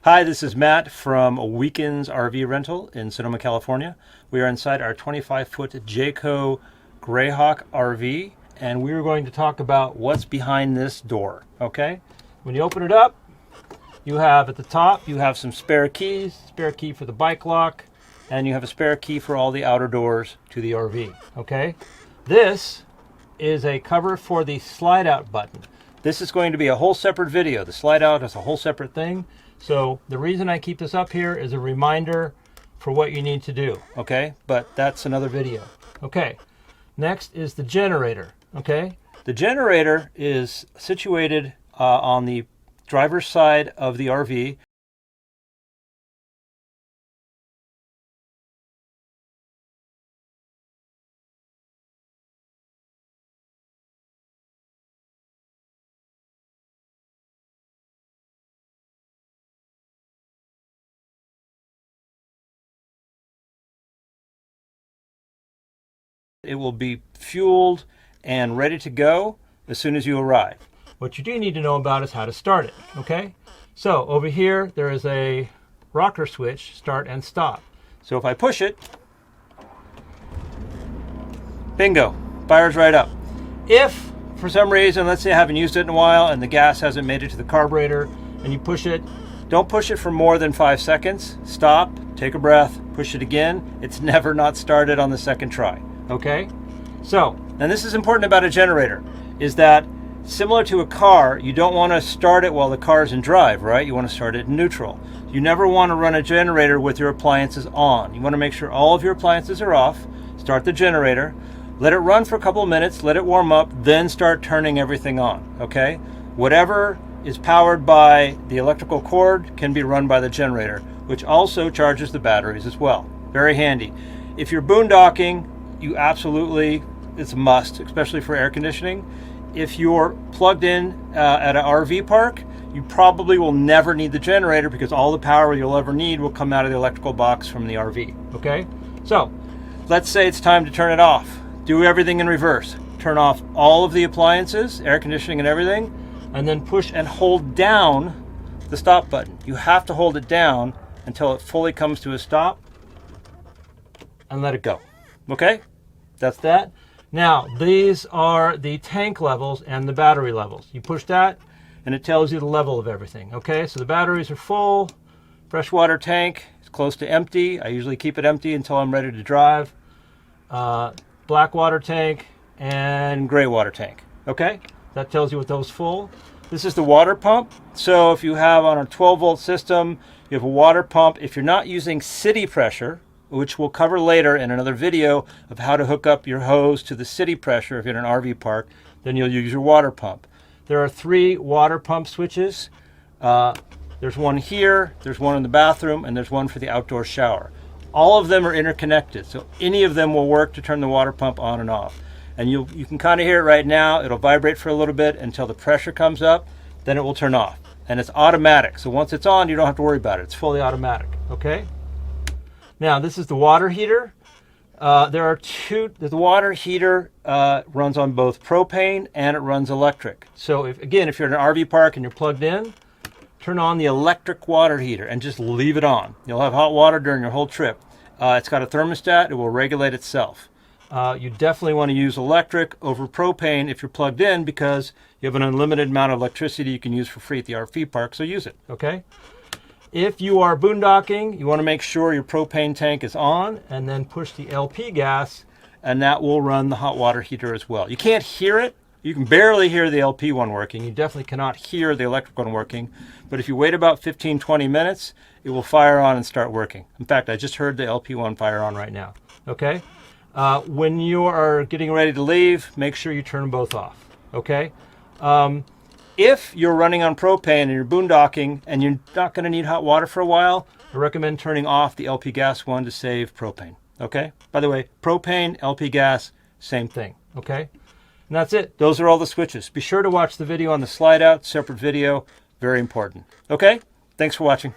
Hi, this is Matt from Weekends RV Rental in Sonoma, California. We are inside our 25-foot Jayco Greyhawk RV, and we are going to talk about what's behind this door, okay? When you open it up, you have at the top, you have some spare keys, spare key for the bike lock, and you have a spare key for all the outer doors to the RV, okay? This is a cover for the slide out button. This is going to be a whole separate video. The slide out is a whole separate thing. So the reason I keep this up here is a reminder for what you need to do, okay? But that's another video. Okay, next is the generator, okay? The generator is situated on the driver's side of the RV. It will be fueled and ready to go as soon as you arrive. What you do need to know about is how to start it, okay? So over here, there is a rocker switch, start and stop. So if I push it, bingo, fires right up. If for some reason, let's say I haven't used it in a while and the gas hasn't made it to the carburetor and you push it, don't push it for more than 5 seconds. Stop, take a breath, push it again. It's never not started on the second try. Okay, so, and this is important about a generator, is that similar to a car, you don't want to start it while the car's in drive, right? You want to start it in neutral. You never want to run a generator with your appliances on. You want to make sure all of your appliances are off, start the generator, let it run for a couple of minutes, let it warm up, then start turning everything on, okay? Whatever is powered by the electrical cord can be run by the generator, which also charges the batteries as well. Very handy. If you're boondocking, you absolutely, it's a must, especially for air conditioning. If you're plugged in at an RV park, you probably will never need the generator because all the power you'll ever need will come out of the electrical box from the RV, okay? So, let's say it's time to turn it off. Do everything in reverse. Turn off all of the appliances, air conditioning and everything, and then push and hold down the stop button. You have to hold it down until it fully comes to a stop and let it go, okay? That's that. Now, these are the tank levels and the battery levels. You push that, and it tells you the level of everything. Okay, so the batteries are full. Freshwater tank is close to empty. I usually keep it empty until I'm ready to drive. Black water tank and gray water tank. Okay, that tells you what those full. This is the water pump. So if you have on a 12-volt system, you have a water pump. If you're not using city pressure, which we'll cover later in another video of how to hook up your hose to the city pressure if you're in an RV park, then you'll use your water pump. There are 3 water pump switches. There's one here, there's one in the bathroom, and there's one for the outdoor shower. All of them are interconnected, so any of them will work to turn the water pump on and off. And you can kind of hear it right now. It'll vibrate for a little bit until the pressure comes up, then it will turn off. And it's automatic, so once it's on, you don't have to worry about it. It's fully automatic, okay? Now, this is the water heater. The water heater runs on both propane and it runs electric. So if you're in an RV park and you're plugged in, turn on the electric water heater and just leave it on. You'll have hot water during your whole trip. It's got a thermostat, it will regulate itself. You definitely want to use electric over propane if you're plugged in because you have an unlimited amount of electricity you can use for free at the RV park, so use it, okay? If you are boondocking, you want to make sure your propane tank is on and then push the LP gas and that will run the hot water heater as well. You can't hear it. You can barely hear the LP one working. You definitely cannot hear the electric one working. But if you wait about 15-20 minutes, it will fire on and start working. In fact, I just heard the LP one fire on right now. Okay? When you are getting ready to leave, make sure you turn them both off. Okay? If you're running on propane and you're boondocking and you're not going to need hot water for a while, I recommend turning off the LP gas one to save propane. Okay? By the way, propane, LP gas, same thing. Okay? And that's it. Those are all the switches. Be sure to watch the video on the slide out, separate video, very important. Okay? Thanks for watching.